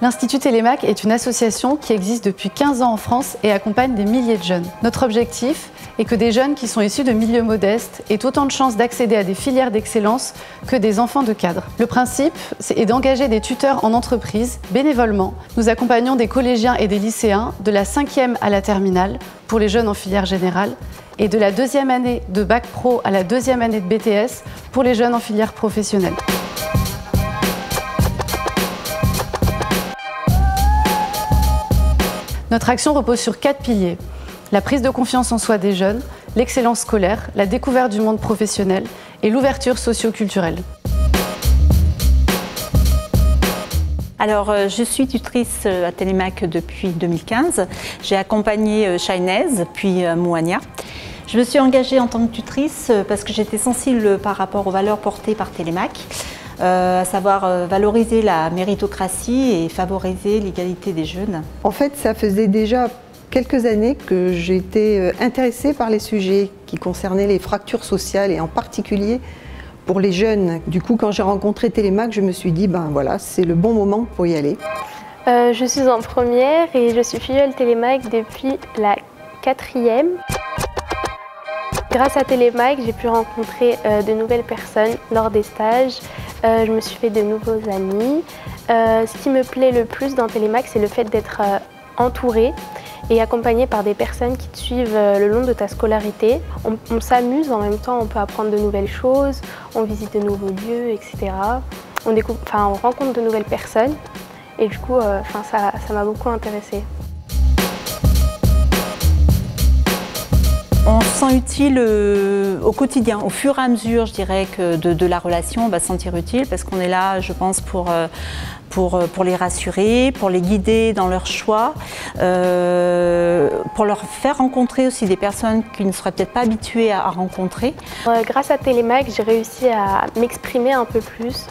L'Institut Télémac est une association qui existe depuis 15 ans en France et accompagne des milliers de jeunes. Notre objectif est que des jeunes qui sont issus de milieux modestes aient autant de chances d'accéder à des filières d'excellence que des enfants de cadres. Le principe est d'engager des tuteurs en entreprise bénévolement. Nous accompagnons des collégiens et des lycéens de la 5e à la terminale pour les jeunes en filière générale et de la 2e année de Bac Pro à la 2e année de BTS pour les jeunes en filière professionnelle. Notre action repose sur 4 piliers: la prise de confiance en soi des jeunes, l'excellence scolaire, la découverte du monde professionnel et l'ouverture socio-culturelle. Alors, je suis tutrice à Télémac depuis 2015. J'ai accompagné Shainez, puis Mouania. Je me suis engagée en tant que tutrice parce que j'étais sensible par rapport aux valeurs portées par Télémac, à savoir valoriser la méritocratie et favoriser l'égalité des jeunes. En fait, ça faisait déjà quelques années que j'étais intéressée par les sujets qui concernaient les fractures sociales et en particulier pour les jeunes. Du coup, quand j'ai rencontré Télémac, je me suis dit, ben voilà, c'est le bon moment pour y aller. Je suis en première et je suis filleule Télémac depuis la 4e. Grâce à Télémac, j'ai pu rencontrer de nouvelles personnes lors des stages. Je me suis fait de nouveaux amis. Ce qui me plaît le plus dans Télémac, c'est le fait d'être entourée et accompagnée par des personnes qui te suivent le long de ta scolarité. On s'amuse, en même temps on peut apprendre de nouvelles choses, on visite de nouveaux lieux, etc. On rencontre de nouvelles personnes et du coup ça m'a beaucoup intéressée. On se sent utile au quotidien, au fur et à mesure, je dirais, que de la relation, on va se sentir utile parce qu'on est là, je pense, pour les rassurer, pour les guider dans leurs choix, pour leur faire rencontrer aussi des personnes qu'ils ne seraient peut-être pas habitués à rencontrer. Grâce à Télémac, j'ai réussi à m'exprimer un peu plus,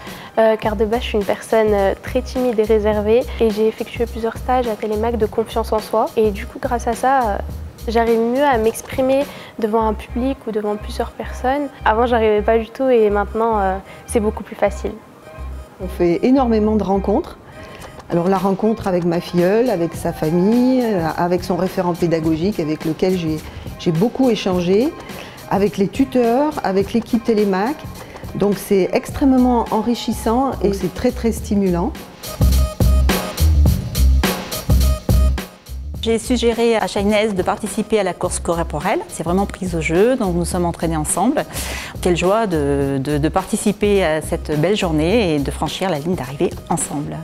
car de base je suis une personne très timide et réservée et j'ai effectué plusieurs stages à Télémac de confiance en soi et du coup grâce à ça, j'arrive mieux à m'exprimer devant un public ou devant plusieurs personnes. Avant, j'arrivais pas du tout et maintenant, c'est beaucoup plus facile. On fait énormément de rencontres. Alors la rencontre avec ma filleule, avec sa famille, avec son référent pédagogique avec lequel j'ai beaucoup échangé, avec les tuteurs, avec l'équipe Télémac. Donc c'est extrêmement enrichissant et c'est très stimulant. J'ai suggéré à Shainez de participer à la course corporelle. C'est vraiment prise au jeu, donc nous sommes entraînés ensemble. Quelle joie de participer à cette belle journée et de franchir la ligne d'arrivée ensemble.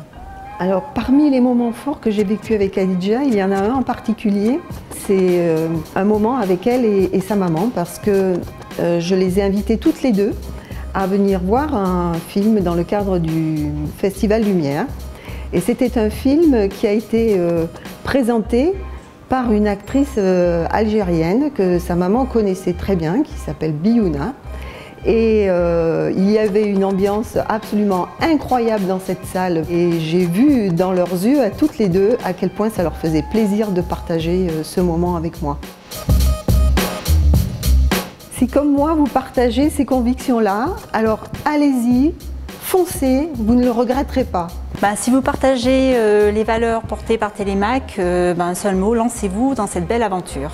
Alors parmi les moments forts que j'ai vécu avec Khadija, il y en a un en particulier. C'est un moment avec elle et sa maman parce que je les ai invitées toutes les deux à venir voir un film dans le cadre du Festival Lumière. Et c'était un film qui a été présenté par une actrice algérienne que sa maman connaissait très bien, qui s'appelle Biouna. Et il y avait une ambiance absolument incroyable dans cette salle. Et j'ai vu dans leurs yeux, à toutes les deux, à quel point ça leur faisait plaisir de partager ce moment avec moi. Si comme moi, vous partagez ces convictions-là, alors allez-y, foncez, vous ne le regretterez pas. Si vous partagez les valeurs portées par Télémac, un seul mot, lancez-vous dans cette belle aventure.